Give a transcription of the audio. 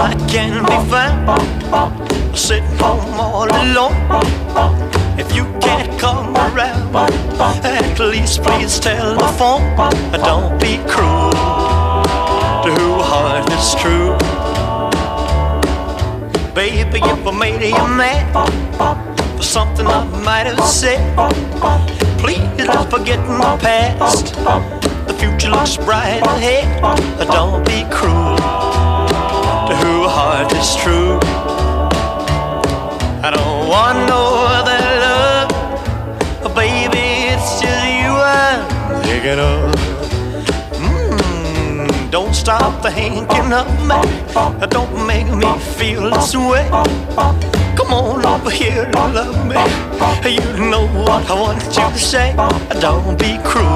I can be found sitting home all alone. If you can't come around, at least please telephone. Don't be cruel to whose heart is true. Baby, if I made you mad for something I might have said, please don't forget my past. The future looks bright ahead. Don't be cruel to whose heart is true. I don't want no other love, baby, it's just you I'm thinking of. Don't stop thinking of me. Don't make me feel this way. Come on over here and love me. You know what I want you to say. Don't be cruel.